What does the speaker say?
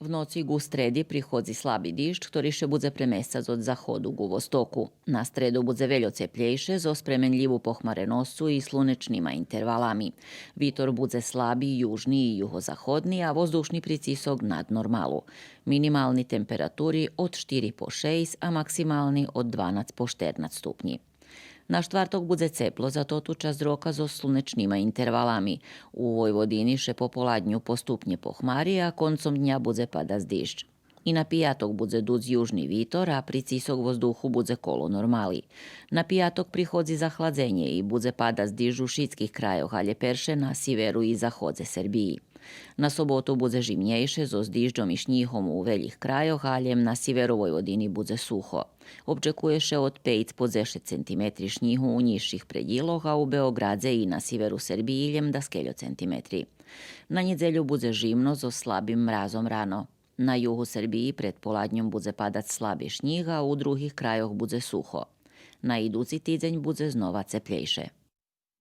V noci gu stredi prihodzi slabi dišč, ktorý še budze premestac od zahodu gu vostoku. Na stredu budze veľo ceplejše zo spremenljivu pohmarenoscu i slunečnima intervalami. Vitor budze slabi južni i juhozahodni, a vozdušni pricisok nad normalu. Minimalni temperaturi od 4 po 6, a maksimalni od 12 po 14 stupnji. Na štvrtok budze ceplo, zato tu časť roka so slunečnima intervalami. U Vojvodini še po poladnju postupne pohmari, a koncom dňa budze pada dišč. I na pijatok budze duc južni vitor, a pricisok vozduhu budze kolo normali. Na pijatok prihodzi zahladzenje i budze pada dišť u šitskih krajoh, ale perše na siveru i zahodze Srbiji. Na sobotu budze žimnjejše zo dižđom i šnjihom u veljih krajoh, aljem na siveru Vojvodini budze suho. Očekuješe od 5 po 10 cm šnjihu u nižših predjiloh, a u Beogradze i na siveru Srbiji iljem da skeljo centimetri. Na njedzelju budze žimno zo slabim mrazom rano. Na juhu Srbiji pred poladnjom budze padat slabi šnjih, a u drugih krajoh budze suho. Na iduci tidzenj budze znova ceplejše.